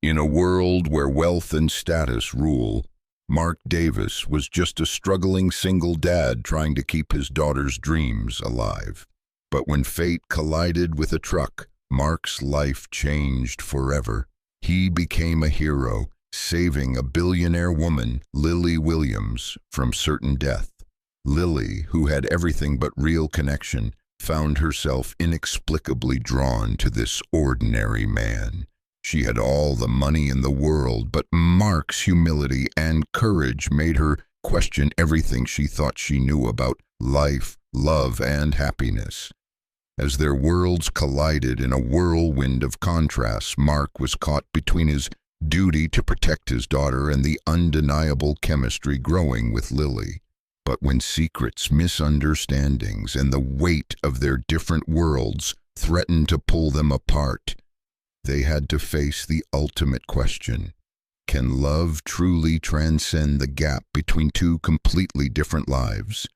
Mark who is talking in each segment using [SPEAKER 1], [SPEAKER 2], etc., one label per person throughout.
[SPEAKER 1] In a world where wealth and status rule, Mark Davis was just a struggling single dad trying to keep his daughter's dreams alive. But when fate collided with a truck, Mark's life changed forever. He became a hero, saving a billionaire woman, Lily Williams, from certain death. Lily, who had everything but real connection, found herself inexplicably drawn to this ordinary man. She had all the money in the world, but Mark's humility and courage made her question everything she thought she knew about life, love, and happiness. As their worlds collided in a whirlwind of contrasts, Mark was caught between his duty to protect his daughter and the undeniable chemistry growing with Lily. But when secrets, misunderstandings, and the weight of their different worlds threatened to pull them apart, they had to face the ultimate question. Can love truly transcend the gap between two completely different lives?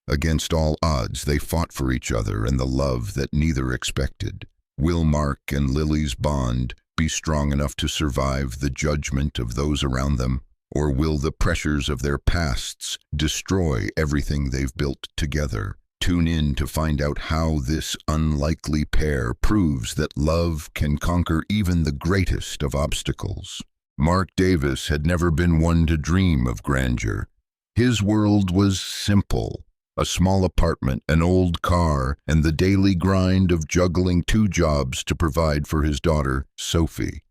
[SPEAKER 1] Against all odds, they fought for each other and the love that neither expected. Will Mark and Lily's bond be strong enough to survive the judgment of those around them? Or will the pressures of their pasts destroy everything they've built together? Tune in to find out how this unlikely pair proves that love can conquer even the greatest of obstacles. Mark Davis had never been one to dream of grandeur. His world was simple: a small apartment, an old car, and the daily grind of juggling two jobs to provide for his daughter, Sophie.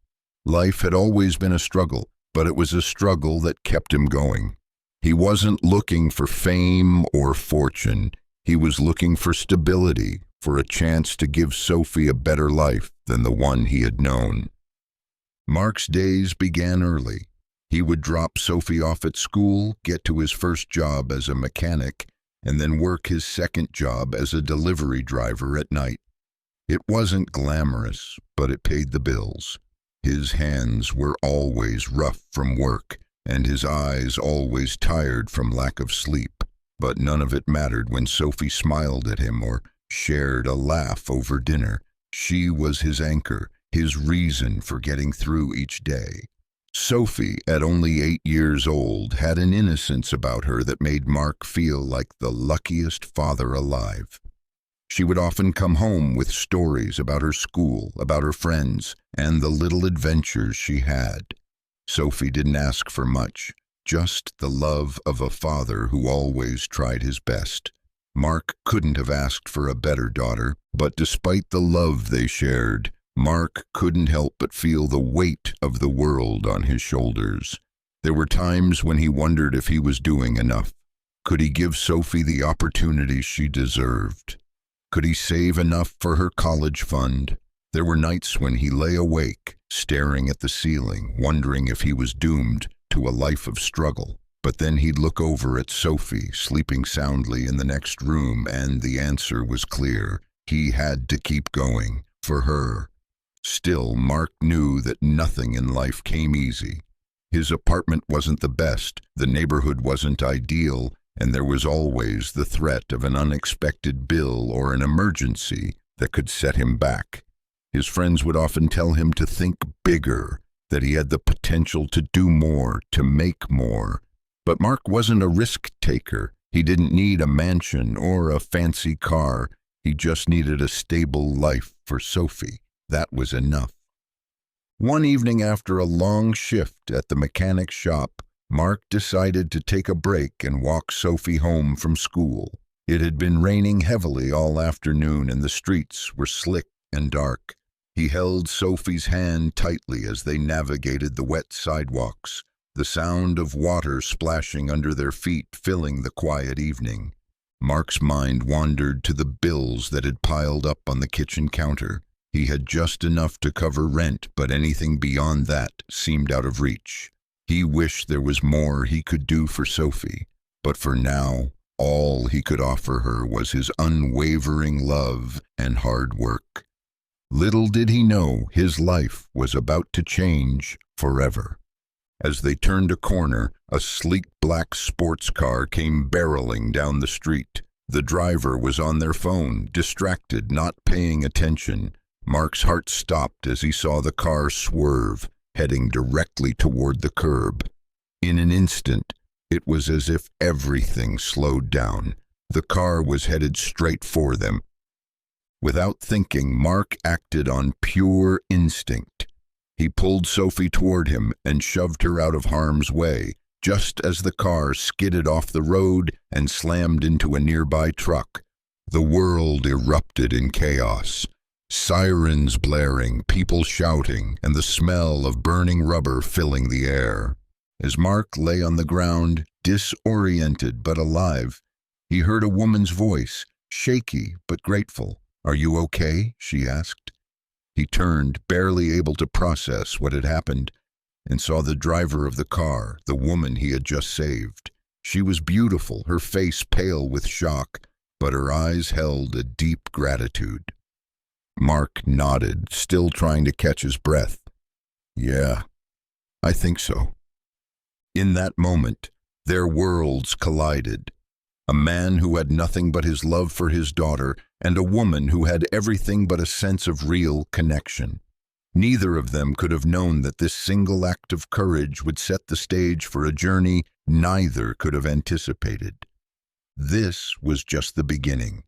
[SPEAKER 1] Life had always been a struggle, but it was a struggle that kept him going. He wasn't looking for fame or fortune. He was looking for stability, for a chance to give Sophie a better life than the one he had known. Mark's days began early. He would drop Sophie off at school, get to his first job as a mechanic, and then work his second job as a delivery driver at night. It wasn't glamorous, but it paid the bills. His hands were always rough from work, and his eyes always tired from lack of sleep. But none of it mattered when Sophie smiled at him or shared a laugh over dinner. She was his anchor, his reason for getting through each day. Sophie, at only 8 years old, had an innocence about her that made Mark feel like the luckiest father alive. She would often come home with stories about her school, about her friends, and the little adventures she had. Sophie didn't ask for much, just the love of a father who always tried his best. Mark couldn't have asked for a better daughter, but despite the love they shared, Mark couldn't help but feel the weight of the world on his shoulders. There were times when he wondered if he was doing enough. Could he give Sophie the opportunities she deserved? Could he save enough for her college fund? There were nights when he lay awake, staring at the ceiling, wondering if he was doomed to a life of struggle. But then he'd look over at Sophie, sleeping soundly in the next room, and the answer was clear. He had to keep going, for her. Still, Mark knew that nothing in life came easy. His apartment wasn't the best, the neighborhood wasn't ideal, and there was always the threat of an unexpected bill or an emergency that could set him back. His friends would often tell him to think bigger, that he had the potential to do more, to make more. But Mark wasn't a risk-taker. He didn't need a mansion or a fancy car. He just needed a stable life for Sophie. That was enough. One evening after a long shift at the mechanic's shop, Mark decided to take a break and walk Sophie home from school. It had been raining heavily all afternoon and the streets were slick and dark. He held Sophie's hand tightly as they navigated the wet sidewalks, the sound of water splashing under their feet filling the quiet evening. Mark's mind wandered to the bills that had piled up on the kitchen counter. He had just enough to cover rent, but anything beyond that seemed out of reach. He wished there was more he could do for Sophie, but for now, all he could offer her was his unwavering love and hard work. Little did he know his life was about to change forever. As they turned a corner, a sleek black sports car came barreling down the street. The driver was on their phone, distracted, not paying attention. Mark's heart stopped as he saw the car swerve. heading directly toward the curb. In an instant, it was as if everything slowed down. The car was headed straight for them. Without thinking, Mark acted on pure instinct. He pulled Sophie toward him and shoved her out of harm's way, just as the car skidded off the road and slammed into a nearby truck. The world erupted in chaos. Sirens blaring, people shouting, and the smell of burning rubber filling the air. As Mark lay on the ground, disoriented but alive, he heard a woman's voice, shaky but grateful. "Are you okay?" she asked. He turned, barely able to process what had happened, and saw the driver of the car, the woman he had just saved. She was beautiful, her face pale with shock, but her eyes held a deep gratitude. Mark nodded, still trying to catch his breath. "Yeah, I think so." In that moment, their worlds collided. A man who had nothing but his love for his daughter, and a woman who had everything but a sense of real connection. Neither of them could have known that this single act of courage would set the stage for a journey neither could have anticipated. This was just the beginning.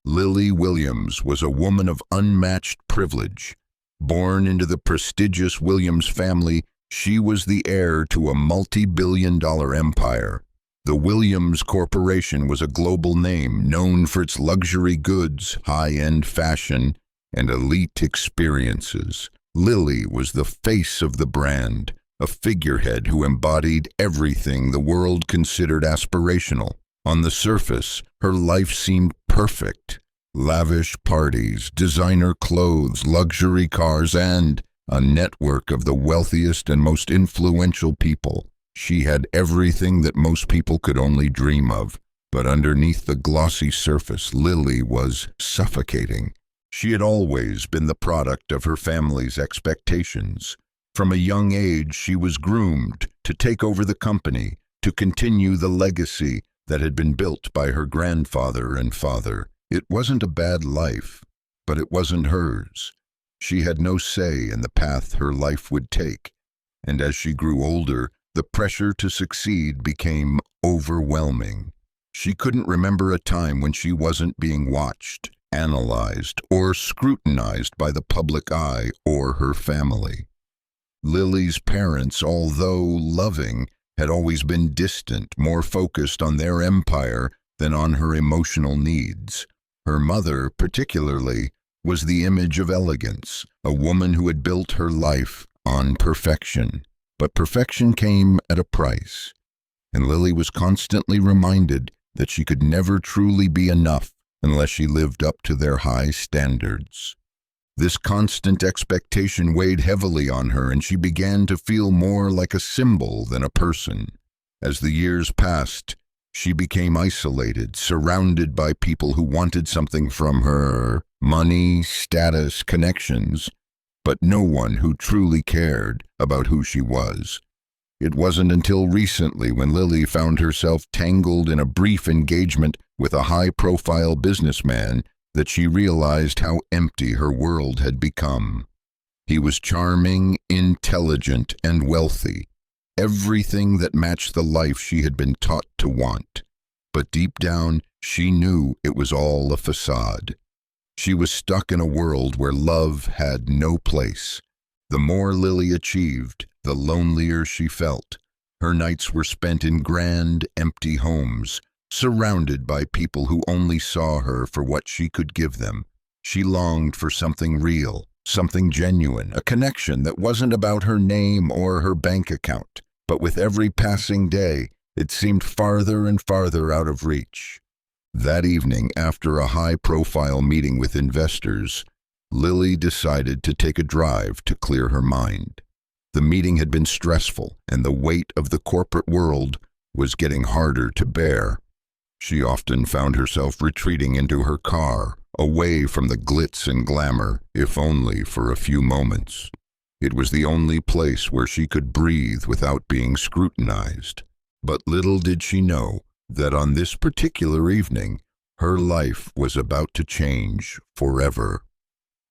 [SPEAKER 1] Lily Williams was a woman of unmatched privilege. Born into the prestigious Williams family, she was the heir to a multi-billion-dollar empire. The Williams Corporation was a global name known for its luxury goods, high-end fashion, and elite experiences. Lily was the face of the brand, a figurehead who embodied everything the world considered aspirational. On the surface, her life seemed perfect. Lavish parties, designer clothes, luxury cars, and a network of the wealthiest and most influential people. She had everything that most people could only dream of, but underneath the glossy surface, Lily was suffocating. She had always been the product of her family's expectations. From a young age, she was groomed to take over the company, to continue the legacy that had been built by her grandfather and father. It wasn't a bad life, but it wasn't hers. She had no say in the path her life would take, and as she grew older, the pressure to succeed became overwhelming. She couldn't remember a time when she wasn't being watched, analyzed, or scrutinized by the public eye or her family. Lily's parents, although loving, had always been distant, more focused on their empire than on her emotional needs. Her mother, particularly, was the image of elegance, a woman who had built her life on perfection. But perfection came at a price, and Lily was constantly reminded that she could never truly be enough unless she lived up to their high standards. This constant expectation weighed heavily on her, and she began to feel more like a symbol than a person. As the years passed, she became isolated, surrounded by people who wanted something from her: money, status, connections, but no one who truly cared about who she was. It wasn't until recently, when Lily found herself tangled in a brief engagement with a high-profile businessman, that she realized how empty her world had become. He was charming, intelligent, and wealthy, everything that matched the life she had been taught to want. But deep down, she knew it was all a facade. She was stuck in a world where love had no place. The more Lily achieved, the lonelier she felt. Her nights were spent in grand, empty homes, surrounded by people who only saw her for what she could give them. She longed for something real, something genuine, a connection that wasn't about her name or her bank account. But with every passing day, it seemed farther and farther out of reach. That evening, after a high-profile meeting with investors, Lily decided to take a drive to clear her mind. The meeting had been stressful, and the weight of the corporate world was getting harder to bear. She often found herself retreating into her car, away from the glitz and glamour, if only for a few moments. It was the only place where she could breathe without being scrutinized. But little did she know that on this particular evening, her life was about to change forever.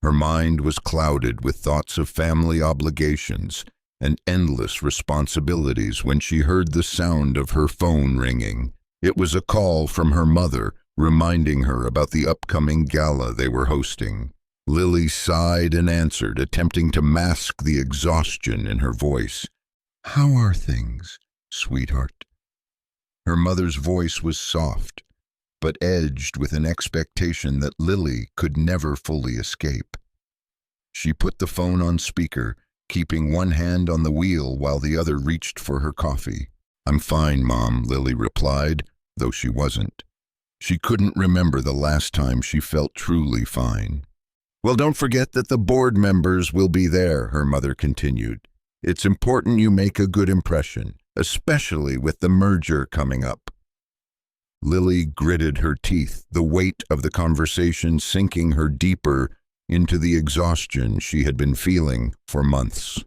[SPEAKER 1] Her mind was clouded with thoughts of family obligations, and endless responsibilities when she heard the sound of her phone ringing. It was a call from her mother, reminding her about the upcoming gala they were hosting. Lily sighed and answered, attempting to mask the exhaustion in her voice. "How are things, sweetheart?" Her mother's voice was soft, but edged with an expectation that Lily could never fully escape. She put the phone on speaker, keeping one hand on the wheel while the other reached for her coffee. "I'm fine, Mom," Lily replied, though she wasn't. She couldn't remember the last time she felt truly fine. "Well, don't forget that the board members will be there," her mother continued. "It's important you make a good impression, especially with the merger coming up." Lily gritted her teeth, the weight of the conversation sinking her deeper into the exhaustion she had been feeling for months.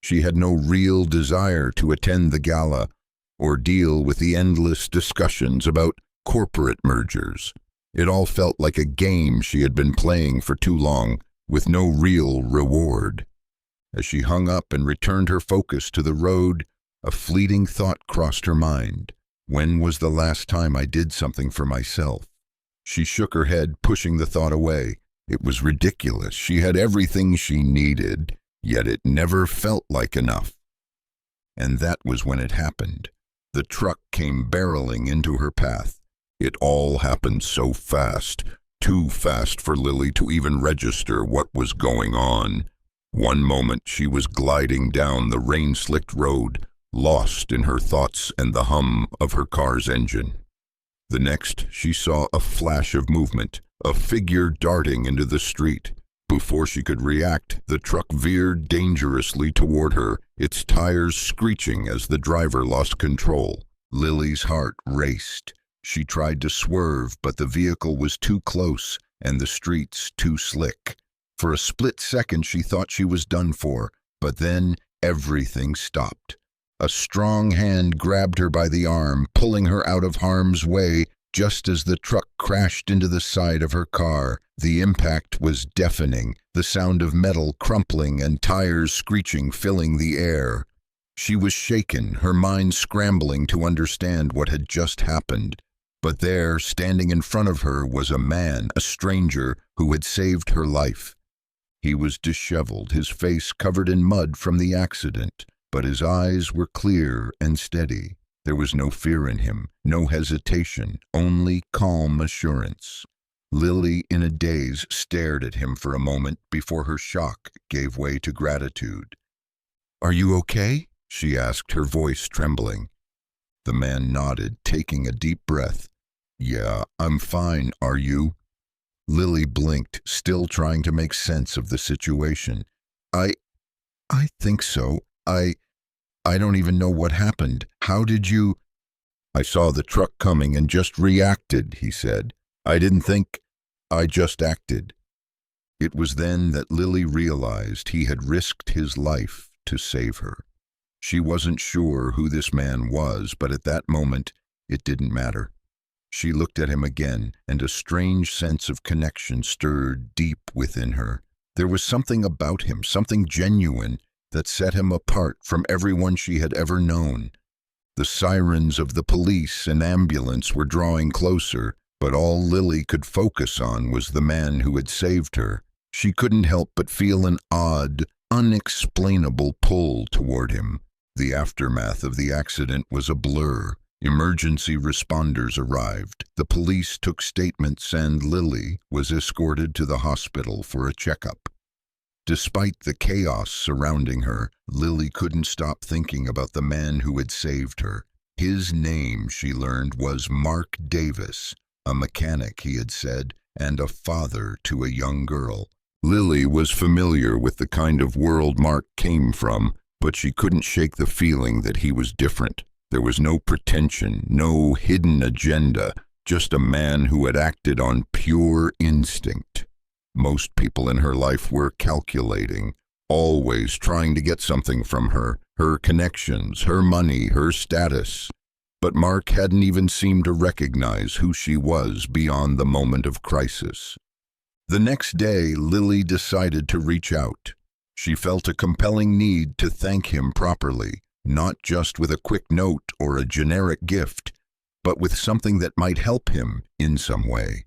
[SPEAKER 1] She had no real desire to attend the gala or deal with the endless discussions about corporate mergers. It all felt like a game she had been playing for too long, with no real reward. As she hung up and returned her focus to the road, a fleeting thought crossed her mind. When was the last time I did something for myself? She shook her head, pushing the thought away. It was ridiculous. She had everything she needed, yet it never felt like enough. And that was when it happened. The truck came barreling into her path. It all happened so fast, too fast for Lily to even register what was going on. One moment she was gliding down the rain-slicked road, lost in her thoughts and the hum of her car's engine. The next she saw a flash of movement, a figure darting into the street. Before she could react, the truck veered dangerously toward her, its tires screeching as the driver lost control. Lily's heart raced. She tried to swerve, but the vehicle was too close and the streets too slick. For a split second she thought she was done for, but then everything stopped. A strong hand grabbed her by the arm, pulling her out of harm's way just as the truck crashed into the side of her car. The impact was deafening, the sound of metal crumpling and tires screeching filling the air. She was shaken, her mind scrambling to understand what had just happened. But there, standing in front of her, was a man, a stranger, who had saved her life. He was disheveled, his face covered in mud from the accident, but his eyes were clear and steady. There was no fear in him, no hesitation, only calm assurance. Lily, in a daze, stared at him for a moment before her shock gave way to gratitude. "Are you okay?" she asked, her voice trembling. The man nodded, taking a deep breath. "Yeah, I'm fine, are you?" Lily blinked, still trying to make sense of the situation. I think so. I don't even know what happened. How did you—" "I saw the truck coming and just reacted," he said. "I didn't think, I just acted." It was then that Lily realized he had risked his life to save her. She wasn't sure who this man was, but at that moment, it didn't matter. She looked at him again, and a strange sense of connection stirred deep within her. There was something about him, something genuine, that set him apart from everyone she had ever known. The sirens of the police and ambulance were drawing closer, but all Lily could focus on was the man who had saved her. She couldn't help but feel an odd, unexplainable pull toward him. The aftermath of the accident was a blur. Emergency responders arrived. The police took statements and Lily was escorted to the hospital for a checkup. Despite the chaos surrounding her, Lily couldn't stop thinking about the man who had saved her. His name, she learned, was Mark Davis, a mechanic, he had said, and a father to a young girl. Lily was familiar with the kind of world Mark came from, but she couldn't shake the feeling that he was different. There was no pretension, no hidden agenda, just a man who had acted on pure instinct. Most people in her life were calculating, always trying to get something from her connections, her money, her status. But Mark hadn't even seemed to recognize who she was beyond the moment of crisis. The next day, Lily decided to reach out. She felt a compelling need to thank him properly, not just with a quick note or a generic gift, but with something that might help him in some way.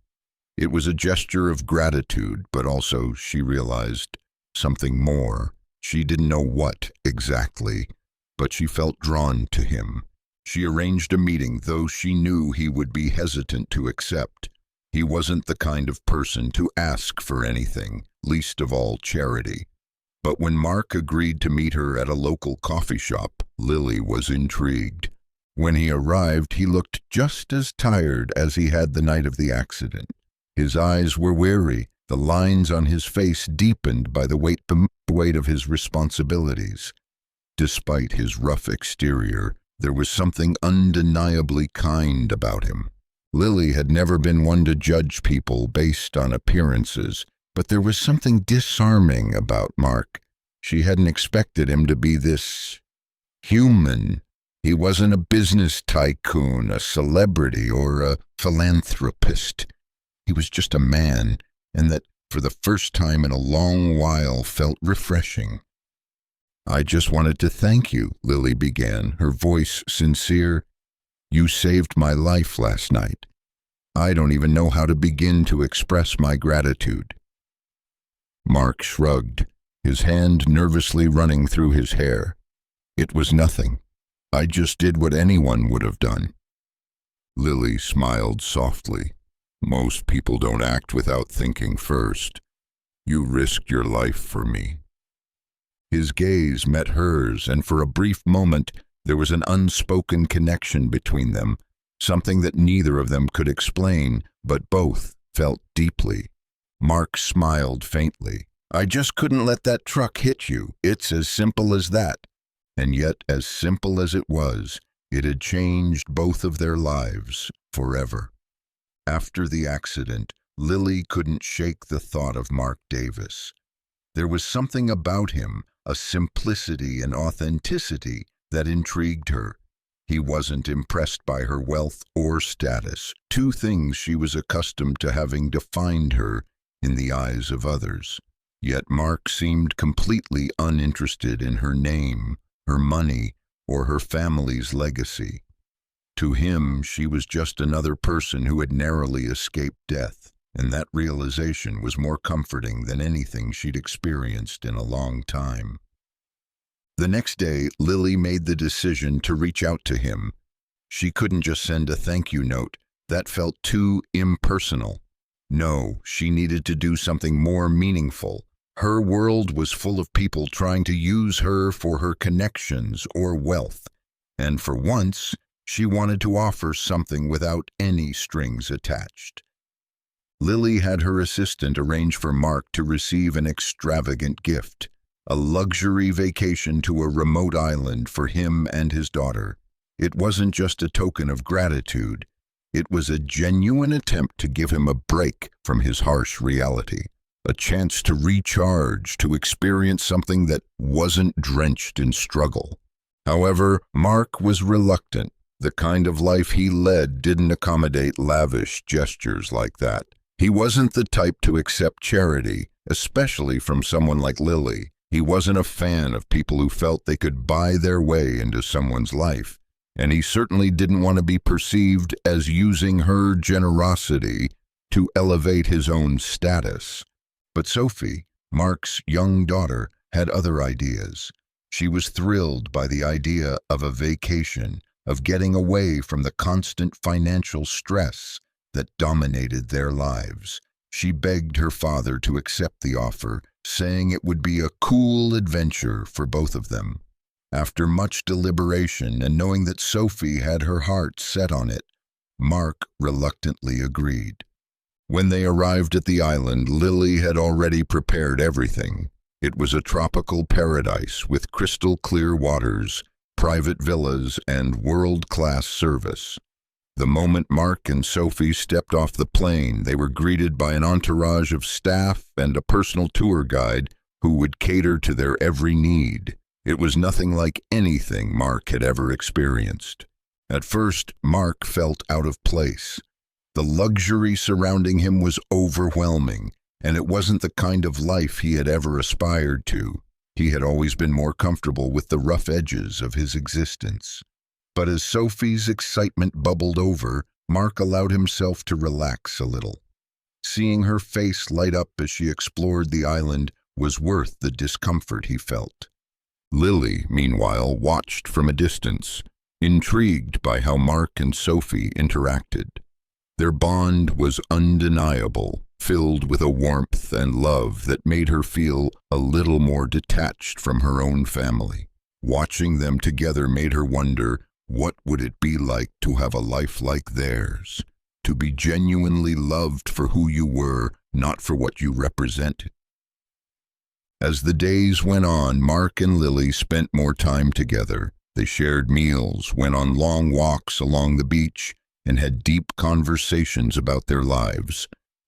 [SPEAKER 1] It was a gesture of gratitude, but also, she realized, something more. She didn't know what exactly, but she felt drawn to him. She arranged a meeting, though she knew he would be hesitant to accept. He wasn't the kind of person to ask for anything, least of all charity. But when Mark agreed to meet her at a local coffee shop, Lily was intrigued. When he arrived, he looked just as tired as he had the night of the accident. His eyes were weary, the lines on his face deepened by the weight of his responsibilities. Despite his rough exterior, there was something undeniably kind about him. Lily had never been one to judge people based on appearances, but there was something disarming about Mark. She hadn't expected him to be this human. He wasn't a business tycoon, a celebrity, or a philanthropist. He was just a man, and that, for the first time in a long while, felt refreshing. "I just wanted to thank you," Lily began, her voice sincere. "You saved my life last night. I don't even know how to begin to express my gratitude." Mark shrugged, his hand nervously running through his hair. "It was nothing. I just did what anyone would have done." Lily smiled softly. "Most people don't act without thinking first. You risked your life for me." His gaze met hers, and for a brief moment there was an unspoken connection between them, something that neither of them could explain, but both felt deeply. Mark smiled faintly. "I just couldn't let that truck hit you. It's as simple as that." And yet, as simple as it was, it had changed both of their lives forever. After the accident, Lily couldn't shake the thought of Mark Davis. There was something about him, a simplicity and authenticity, that intrigued her. He wasn't impressed by her wealth or status, two things she was accustomed to having defined her in the eyes of others. Yet Mark seemed completely uninterested in her name, her money, or her family's legacy. To him, she was just another person who had narrowly escaped death, and that realization was more comforting than anything she'd experienced in a long time. The next day, Lily made the decision to reach out to him. She couldn't just send a thank you note. That felt too impersonal. No, she needed to do something more meaningful. Her world was full of people trying to use her for her connections or wealth, and for once, she wanted to offer something without any strings attached. Lily had her assistant arrange for Mark to receive an extravagant gift, a luxury vacation to a remote island for him and his daughter. It wasn't just a token of gratitude. It was a genuine attempt to give him a break from his harsh reality, a chance to recharge, to experience something that wasn't drenched in struggle. However, Mark was reluctant. The kind of life he led didn't accommodate lavish gestures like that. He wasn't the type to accept charity, especially from someone like Lily. He wasn't a fan of people who felt they could buy their way into someone's life, and he certainly didn't want to be perceived as using her generosity to elevate his own status. But Sophie, Mark's young daughter, had other ideas. She was thrilled by the idea of a vacation, of getting away from the constant financial stress that dominated their lives. She begged her father to accept the offer, saying it would be a cool adventure for both of them. After much deliberation and knowing that Sophie had her heart set on it, Mark reluctantly agreed. When they arrived at the island, Lily had already prepared everything. It was a tropical paradise with crystal clear waters, private villas, and world-class service. The moment Mark and Sophie stepped off the plane, they were greeted by an entourage of staff and a personal tour guide who would cater to their every need. It was nothing like anything Mark had ever experienced. At first, Mark felt out of place. The luxury surrounding him was overwhelming, and it wasn't the kind of life he had ever aspired to. He had always been more comfortable with the rough edges of his existence. But as Sophie's excitement bubbled over, Mark allowed himself to relax a little. Seeing her face light up as she explored the island was worth the discomfort he felt. Lily, meanwhile, watched from a distance, intrigued by how Mark and Sophie interacted. Their bond was undeniable, filled with a warmth and love that made her feel a little more detached from her own family. Watching them together made her wonder, what would it be like to have a life like theirs? To be genuinely loved for who you were, not for what you represented. As the days went on, Mark and Lily spent more time together. They shared meals, went on long walks along the beach, and had deep conversations about their lives.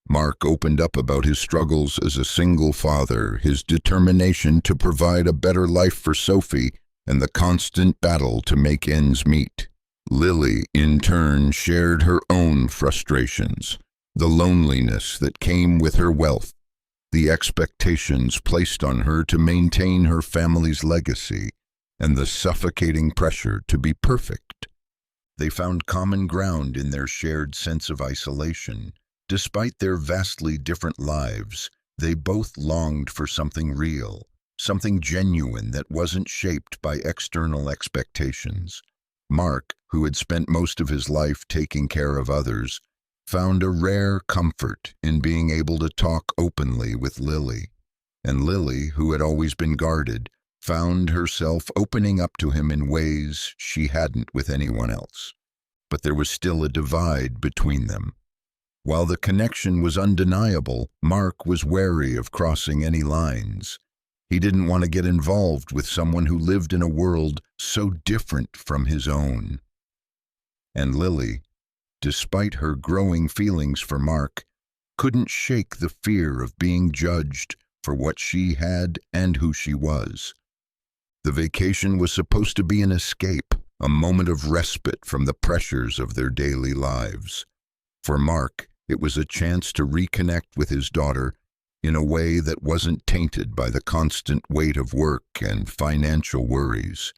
[SPEAKER 1] Mark opened up about his struggles as a single father, his determination to provide a better life for Sophie, and the constant battle to make ends meet. Lily, in turn, shared her own frustrations, the loneliness that came with her wealth, the expectations placed on her to maintain her family's legacy, and the suffocating pressure to be perfect. They found common ground in their shared sense of isolation. Despite their vastly different lives, they both longed for something real, something genuine that wasn't shaped by external expectations. Mark, who had spent most of his life taking care of others, found a rare comfort in being able to talk openly with Lily. And Lily, who had always been guarded, found herself opening up to him in ways she hadn't with anyone else. But there was still a divide between them. While the connection was undeniable, Mark was wary of crossing any lines. He didn't want to get involved with someone who lived in a world so different from his own. And Lily, despite her growing feelings for Mark, couldn't shake the fear of being judged for what she had and who she was. The vacation was supposed to be an escape, a moment of respite from the pressures of their daily lives. For Mark, it was a chance to reconnect with his daughter in a way that wasn't tainted by the constant weight of work and financial worries.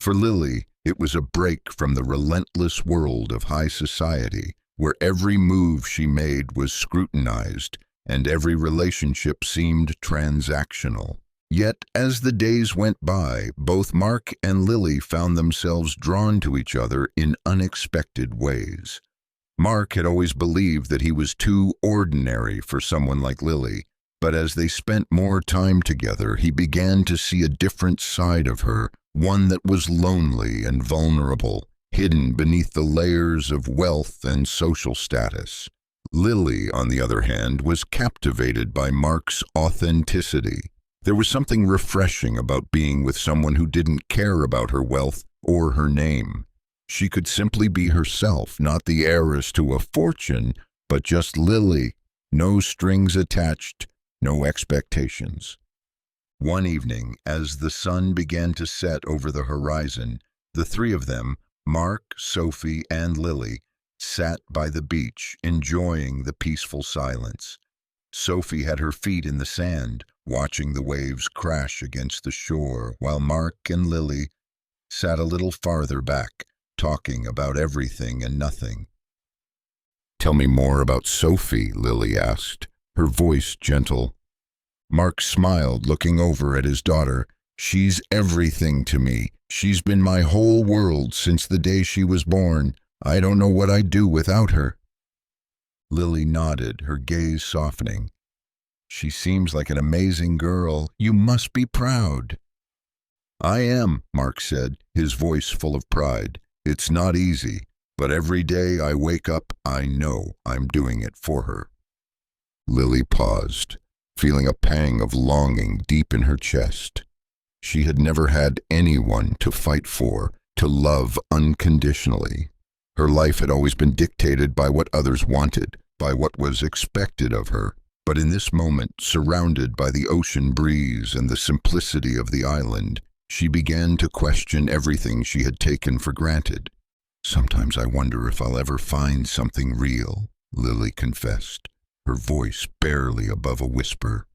[SPEAKER 1] For Lily, it was a break from the relentless world of high society, where every move she made was scrutinized and every relationship seemed transactional. Yet, as the days went by, both Mark and Lily found themselves drawn to each other in unexpected ways. Mark had always believed that he was too ordinary for someone like Lily, but as they spent more time together, he began to see a different side of her, one that was lonely and vulnerable, hidden beneath the layers of wealth and social status. Lily, on the other hand, was captivated by Mark's authenticity. There was something refreshing about being with someone who didn't care about her wealth or her name. She could simply be herself, not the heiress to a fortune, but just Lily, no strings attached, no expectations. One evening, as the sun began to set over the horizon, the three of them, Mark, Sophie, and Lily, sat by the beach, enjoying the peaceful silence. Sophie had her feet in the sand, watching the waves crash against the shore, while Mark and Lily sat a little farther back, talking about everything and nothing. "Tell me more about Sophie," Lily asked, her voice gentle. Mark smiled, looking over at his daughter. "She's everything to me. She's been my whole world since the day she was born. I don't know what I'd do without her." Lily nodded, her gaze softening. "She seems like an amazing girl. You must be proud." "I am," Mark said, his voice full of pride. "It's not easy, but every day I wake up, I know I'm doing it for her." Lily paused, feeling a pang of longing deep in her chest. She had never had anyone to fight for, to love unconditionally. Her life had always been dictated by what others wanted, by what was expected of her. But in this moment, surrounded by the ocean breeze and the simplicity of the island, she began to question everything she had taken for granted. "Sometimes I wonder if I'll ever find something real," Lily confessed, her voice barely above a whisper.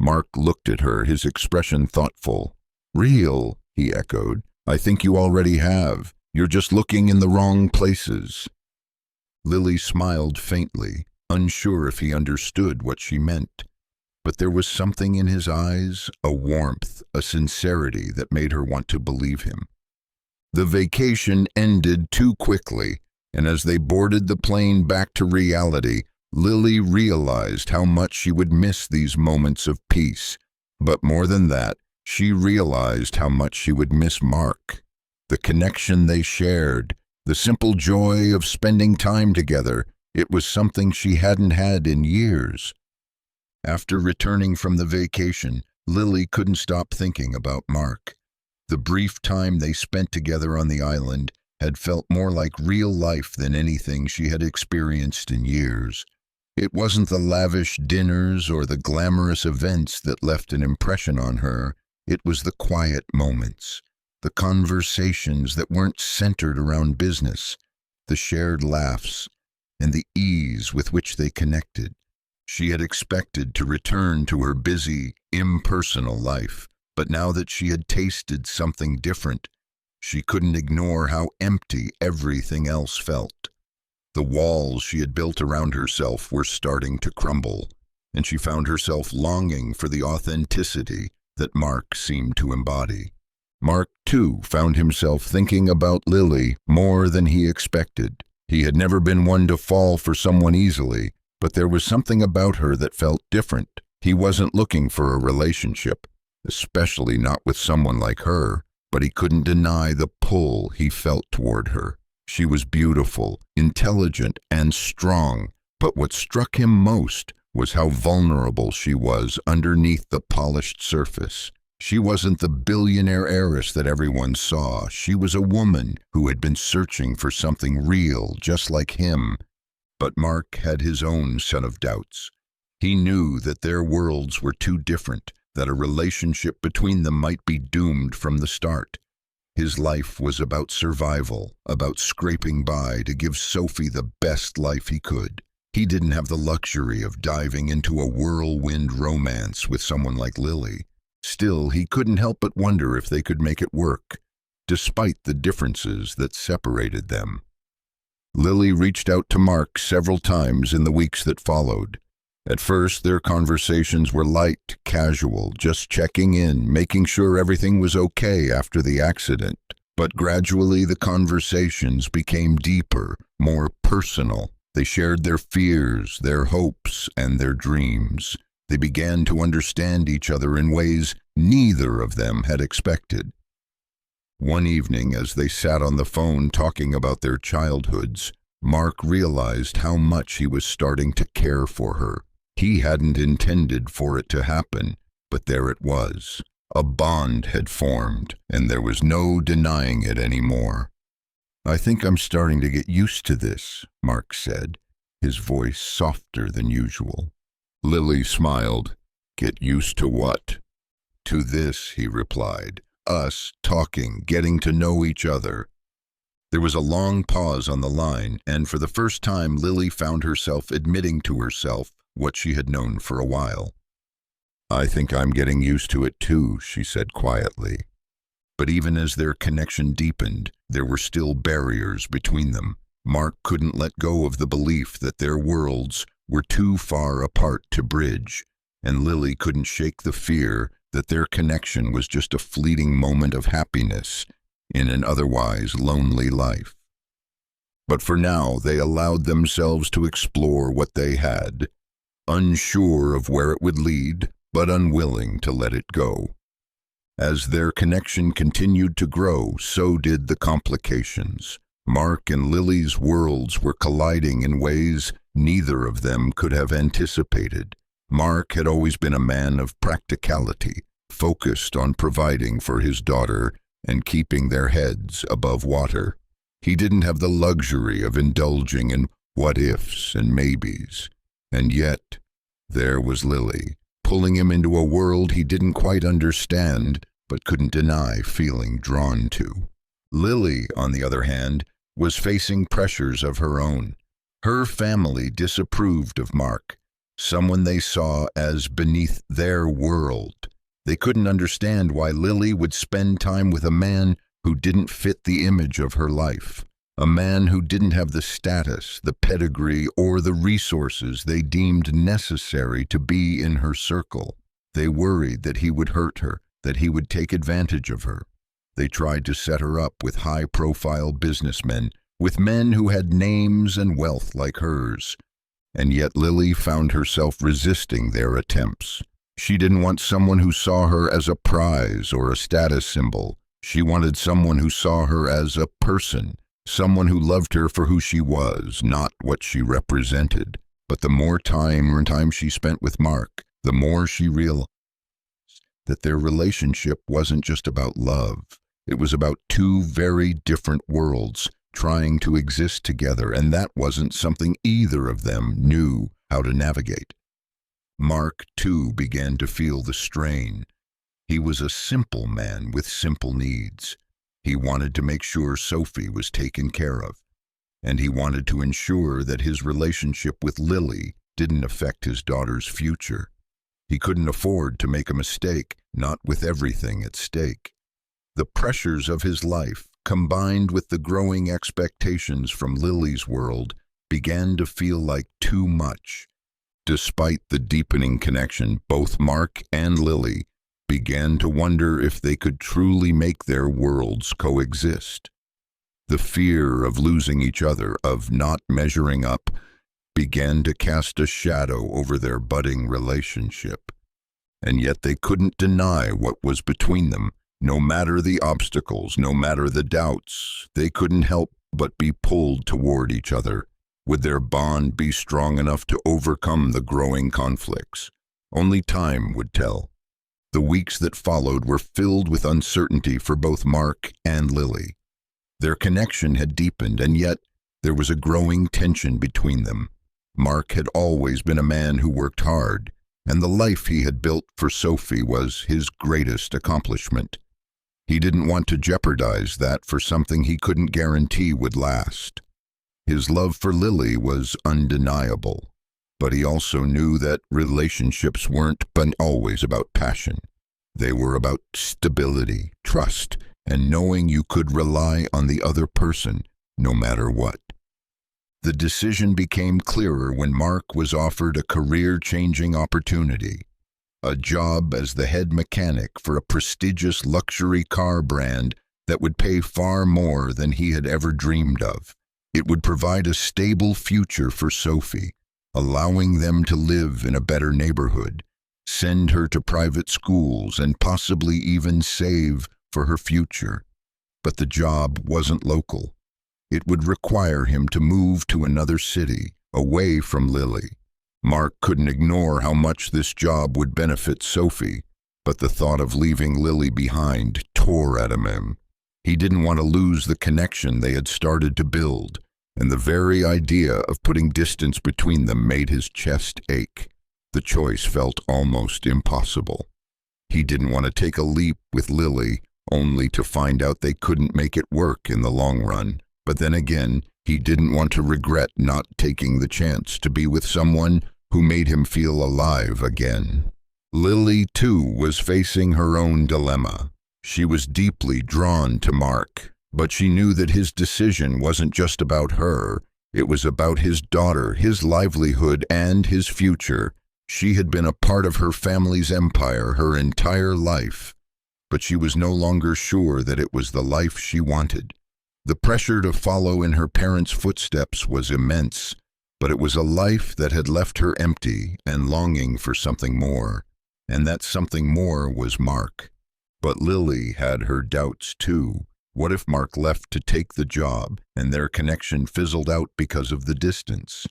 [SPEAKER 1] Mark looked at her, his expression thoughtful. "Real," he echoed. "I think you already have. You're just looking in the wrong places." Lily smiled faintly, unsure if he understood what she meant. But there was something in his eyes, a warmth, a sincerity that made her want to believe him. The vacation ended too quickly, and as they boarded the plane back to reality, Lily realized how much she would miss these moments of peace. But more than that, she realized how much she would miss Mark. The connection they shared, the simple joy of spending time together, it was something she hadn't had in years. After returning from the vacation, Lily couldn't stop thinking about Mark. The brief time they spent together on the island had felt more like real life than anything she had experienced in years. It wasn't the lavish dinners or the glamorous events that left an impression on her. It was the quiet moments, the conversations that weren't centered around business, the shared laughs, and the ease with which they connected. She had expected to return to her busy, impersonal life, but now that she had tasted something different, she couldn't ignore how empty everything else felt. The walls she had built around herself were starting to crumble, and she found herself longing for the authenticity that Mark seemed to embody. Mark, too, found himself thinking about Lily more than he expected. He had never been one to fall for someone easily, but there was something about her that felt different. He wasn't looking for a relationship, especially not with someone like her, but he couldn't deny the pull he felt toward her. She was beautiful, intelligent, and strong, but what struck him most was how vulnerable she was underneath the polished surface. She wasn't the billionaire heiress that everyone saw. She was a woman who had been searching for something real, just like him. But Mark had his own set of doubts. He knew that their worlds were too different, that a relationship between them might be doomed from the start. His life was about survival, about scraping by to give Sophie the best life he could. He didn't have the luxury of diving into a whirlwind romance with someone like Lily. Still, he couldn't help but wonder if they could make it work, despite the differences that separated them. Lily reached out to Mark several times in the weeks that followed. At first, their conversations were light, casual, just checking in, making sure everything was okay after the accident. But gradually, the conversations became deeper, more personal. They shared their fears, their hopes, and their dreams. They began to understand each other in ways neither of them had expected. One evening, as they sat on the phone talking about their childhoods, Mark realized how much he was starting to care for her. He hadn't intended for it to happen, but there it was. A bond had formed, and there was no denying it anymore. "I think I'm starting to get used to this," Mark said, his voice softer than usual. Lily smiled. "Get used to what?" "To this," he replied. "Us talking, getting to know each other." There was a long pause on the line, and for the first time Lily found herself admitting to herself what she had known for a while. "I think I'm getting used to it too," she said quietly. But even as their connection deepened, there were still barriers between them. Mark couldn't let go of the belief that their worlds were too far apart to bridge, and Lily couldn't shake the fear that their connection was just a fleeting moment of happiness in an otherwise lonely life. But for now, they allowed themselves to explore what they had, unsure of where it would lead, but unwilling to let it go. As their connection continued to grow, so did the complications. Mark and Lily's worlds were colliding in ways neither of them could have anticipated. Mark had always been a man of practicality, focused on providing for his daughter and keeping their heads above water. He didn't have the luxury of indulging in what-ifs and maybes. And yet, there was Lily, pulling him into a world he didn't quite understand, but couldn't deny feeling drawn to. Lily, on the other hand, was facing pressures of her own. Her family disapproved of Mark. someone they saw as beneath their world. They couldn't understand why Lily would spend time with a man who didn't fit the image of her life, a man who didn't have the status, the pedigree, or the resources they deemed necessary to be in her circle. They worried that he would hurt her, that he would take advantage of her. They tried to set her up with high-profile businessmen, with men who had names and wealth like hers. And yet Lily found herself resisting their attempts. She didn't want someone who saw her as a prize or a status symbol. She wanted someone who saw her as a person, someone who loved her for who she was, not what she represented. But the more time she spent with Mark, the more she realized that their relationship wasn't just about love. It was about two very different worlds trying to exist together, and that wasn't something either of them knew how to navigate. Mark, too, began to feel the strain. He was a simple man with simple needs. He wanted to make sure Sophie was taken care of, and he wanted to ensure that his relationship with Lily didn't affect his daughter's future. He couldn't afford to make a mistake, not with everything at stake. The pressures of his life, combined with the growing expectations from Lily's world, began to feel like too much. Despite the deepening connection, both Mark and Lily began to wonder if they could truly make their worlds coexist. The fear of losing each other, of not measuring up, began to cast a shadow over their budding relationship. And yet they couldn't deny what was between them. No matter the obstacles, no matter the doubts, they couldn't help but be pulled toward each other. Would their bond be strong enough to overcome the growing conflicts? Only time would tell. The weeks that followed were filled with uncertainty for both Mark and Lily. Their connection had deepened, and yet there was a growing tension between them. Mark had always been a man who worked hard, and the life he had built for Sophie was his greatest accomplishment. He didn't want to jeopardize that for something he couldn't guarantee would last. His love for Lily was undeniable, but he also knew that relationships weren't always about passion. They were about stability, trust, and knowing you could rely on the other person no matter what. The decision became clearer when Mark was offered a career-changing opportunity. A job as the head mechanic for a prestigious luxury car brand that would pay far more than he had ever dreamed of. It would provide a stable future for Sophie, allowing them to live in a better neighborhood, send her to private schools, and possibly even save for her future. But the job wasn't local. It would require him to move to another city, away from Lily. Mark couldn't ignore how much this job would benefit Sophie, but the thought of leaving Lily behind tore at him. He didn't want to lose the connection they had started to build, and the very idea of putting distance between them made his chest ache. The choice felt almost impossible. He didn't want to take a leap with Lily, only to find out they couldn't make it work in the long run. But then again, he didn't want to regret not taking the chance to be with someone who made him feel alive again. Lily, too, was facing her own dilemma. She was deeply drawn to Mark, but she knew that his decision wasn't just about her. It was about his daughter, his livelihood, and his future. She had been a part of her family's empire her entire life, but she was no longer sure that it was the life she wanted. The pressure to follow in her parents' footsteps was immense, but it was a life that had left her empty and longing for something more, and that something more was Mark. But Lily had her doubts too. What if Mark left to take the job and their connection fizzled out because of the distance?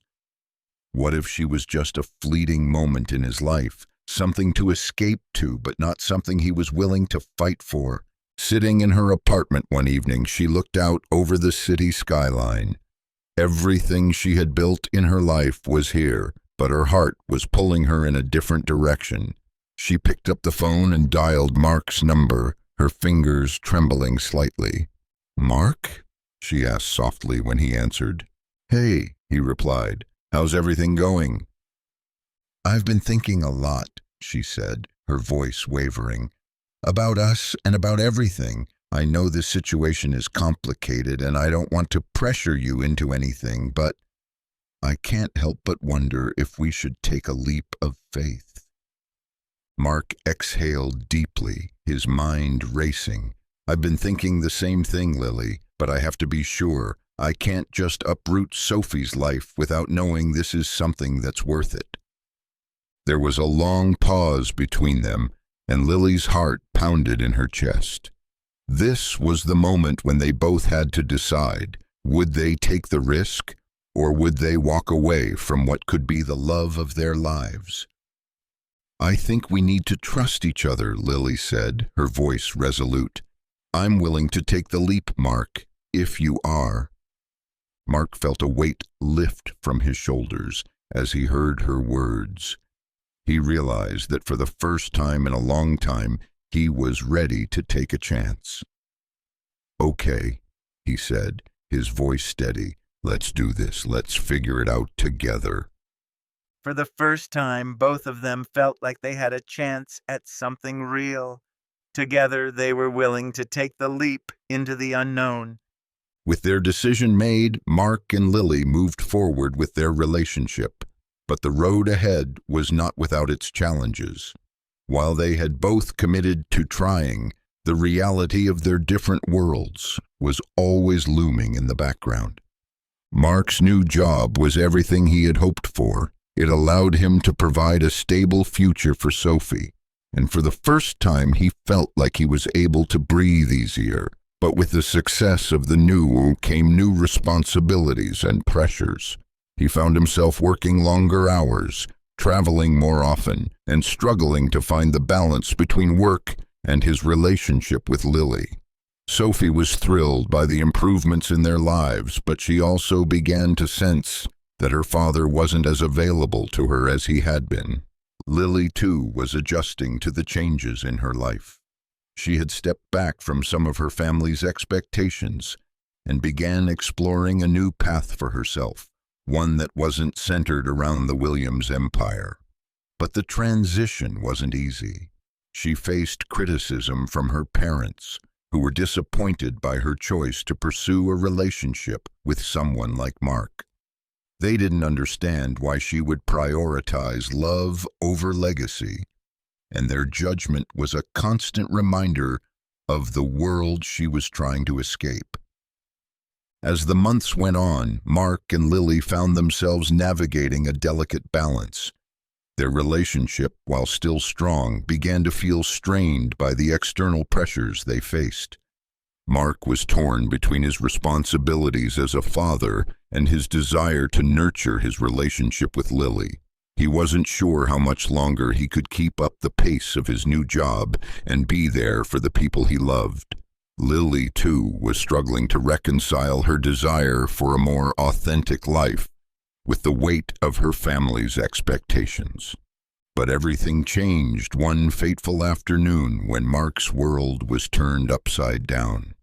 [SPEAKER 1] What if she was just a fleeting moment in his life, something to escape to, but not something he was willing to fight for? Sitting in her apartment one evening, she looked out over the city skyline. Everything she had built in her life was here, but her heart was pulling her in a different direction. She picked up the phone and dialed Mark's number, her fingers trembling slightly. "Mark?" she asked softly when he answered. "Hey," he replied. "How's everything going?" "I've been thinking a lot," she said, her voice wavering, "about us and about everything. I know this situation is complicated and I don't want to pressure you into anything, but I can't help but wonder if we should take a leap of faith." Mark exhaled deeply, his mind racing. "I've been thinking the same thing, Lily, but I have to be sure. I can't just uproot Sophie's life without knowing this is something that's worth it." There was a long pause between them, and Lily's heart pounded in her chest. This was the moment when they both had to decide, would they take the risk, or would they walk away from what could be the love of their lives? "I think we need to trust each other," Lily said, her voice resolute. "I'm willing to take the leap, Mark, if you are." Mark felt a weight lift from his shoulders as he heard her words. He realized that for the first time in a long time, he was ready to take a chance. "Okay," he said, his voice steady. "Let's do this. Let's figure it out together."
[SPEAKER 2] For the first time, both of them felt like they had a chance at something real. Together, they were willing to take the leap into the unknown.
[SPEAKER 1] With their decision made, Mark and Lily moved forward with their relationship. But the road ahead was not without its challenges. While they had both committed to trying, the reality of their different worlds was always looming in the background. Mark's new job was everything he had hoped for. It allowed him to provide a stable future for Sophie, and for the first time he felt like he was able to breathe easier. But with the success of the new came new responsibilities and pressures. He found himself working longer hours, traveling more often, and struggling to find the balance between work and his relationship with Lily. Sophie was thrilled by the improvements in their lives, but she also began to sense that her father wasn't as available to her as he had been. Lily, too, was adjusting to the changes in her life. She had stepped back from some of her family's expectations and began exploring a new path for herself, one that wasn't centered around the Williams empire. But the transition wasn't easy. She faced criticism from her parents, who were disappointed by her choice to pursue a relationship with someone like Mark. They didn't understand why she would prioritize love over legacy, and their judgment was a constant reminder of the world she was trying to escape. As the months went on, Mark and Lily found themselves navigating a delicate balance. Their relationship, while still strong, began to feel strained by the external pressures they faced. Mark was torn between his responsibilities as a father and his desire to nurture his relationship with Lily. He wasn't sure how much longer he could keep up the pace of his new job and be there for the people he loved. Lily, too, was struggling to reconcile her desire for a more authentic life with the weight of her family's expectations. But everything changed one fateful afternoon when Mark's world was turned upside down.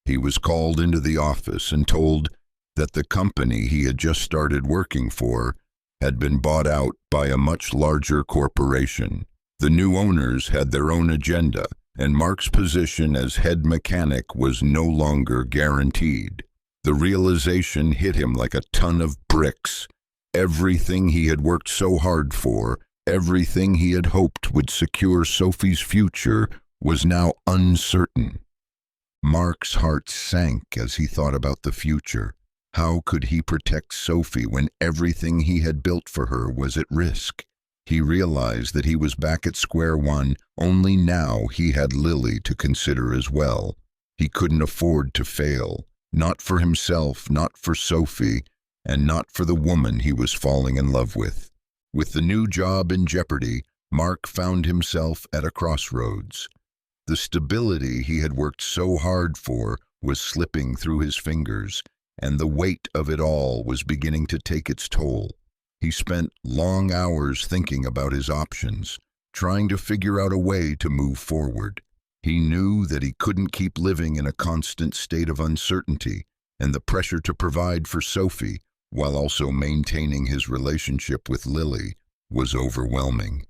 [SPEAKER 1] He was called into the office and told that the company he had just started working for had been bought out by a much larger corporation. The new owners had their own agenda, and Mark's position as head mechanic was no longer guaranteed. The realization hit him like a ton of bricks. Everything he had worked so hard for, everything he had hoped would secure Sophie's future, was now uncertain. Mark's heart sank as he thought about the future. How could he protect Sophie when everything he had built for her was at risk? He realized that he was back at square one, only now he had Lily to consider as well. He couldn't afford to fail, not for himself, not for Sophie, and not for the woman he was falling in love with. With the new job in jeopardy, Mark found himself at a crossroads. The stability he had worked so hard for was slipping through his fingers, and the weight of it all was beginning to take its toll. He spent long hours thinking about his options, trying to figure out a way to move forward. He knew that he couldn't keep living in a constant state of uncertainty and the pressure to provide for Sophie, while also maintaining his relationship with Lily, was overwhelming.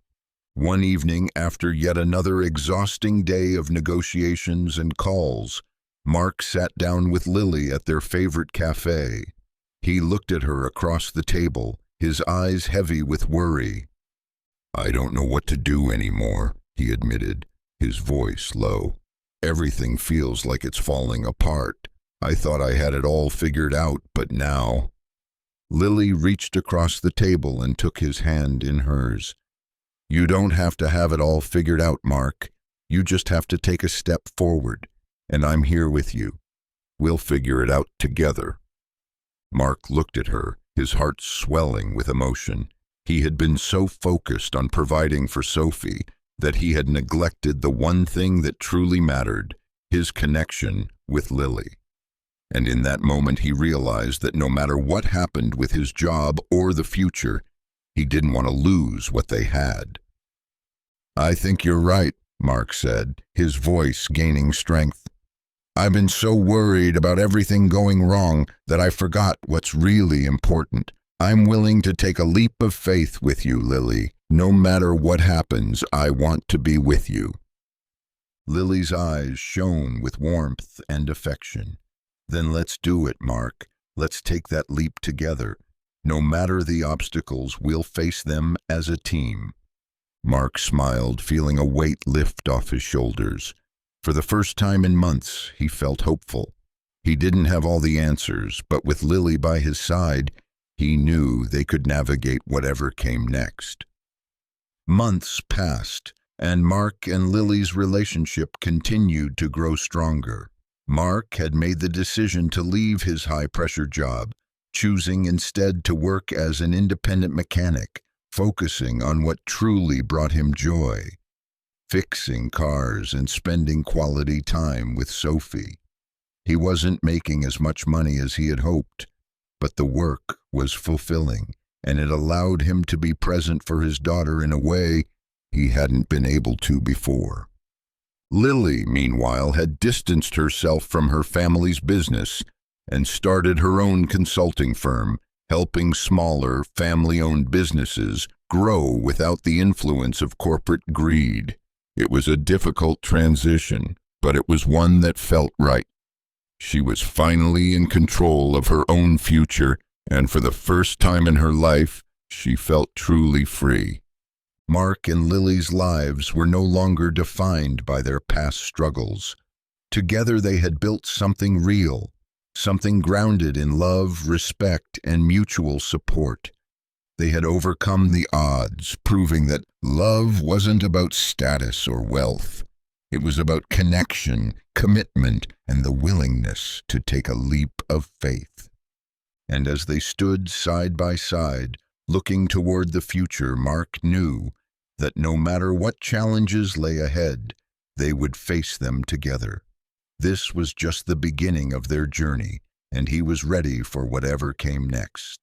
[SPEAKER 1] One evening, after yet another exhausting day of negotiations and calls, Mark sat down with Lily at their favorite cafe. He looked at her across the table, his eyes heavy with worry. "I don't know what to do anymore," he admitted, his voice low. "Everything feels like it's falling apart. I thought I had it all figured out, but now—" Lily reached across the table and took his hand in hers. "You don't have to have it all figured out, Mark. You just have to take a step forward, and I'm here with you. We'll figure it out together." Mark looked at her, his heart swelling with emotion. He had been so focused on providing for Sophie that he had neglected the one thing that truly mattered, his connection with Lily. And in that moment he realized that no matter what happened with his job or the future, he didn't want to lose what they had. "I think you're right," Mark said, his voice gaining strength. "I've been so worried about everything going wrong that I forgot what's really important. I'm willing to take a leap of faith with you, Lily. No matter what happens, I want to be with you." Lily's eyes shone with warmth and affection. "Then let's do it, Mark. Let's take that leap together. No matter the obstacles, we'll face them as a team." Mark smiled, feeling a weight lift off his shoulders. For the first time in months, he felt hopeful. He didn't have all the answers, but with Lily by his side, he knew they could navigate whatever came next. Months passed, and Mark and Lily's relationship continued to grow stronger. Mark had made the decision to leave his high-pressure job, choosing instead to work as an independent mechanic, focusing on what truly brought him joy, fixing cars and spending quality time with Sophie. He wasn't making as much money as he had hoped, but the work was fulfilling, and it allowed him to be present for his daughter in a way he hadn't been able to before. Lily, meanwhile, had distanced herself from her family's business and started her own consulting firm, helping smaller, family-owned businesses grow without the influence of corporate greed. It was a difficult transition, but it was one that felt right. She was finally in control of her own future, and for the first time in her life, she felt truly free. Mark and Lily's lives were no longer defined by their past struggles. Together they had built something real, something grounded in love, respect, and mutual support. They had overcome the odds, proving that love wasn't about status or wealth. It was about connection, commitment, and the willingness to take a leap of faith. And as they stood side by side, looking toward the future, Mark knew that no matter what challenges lay ahead, they would face them together. This was just the beginning of their journey, and he was ready for whatever came next.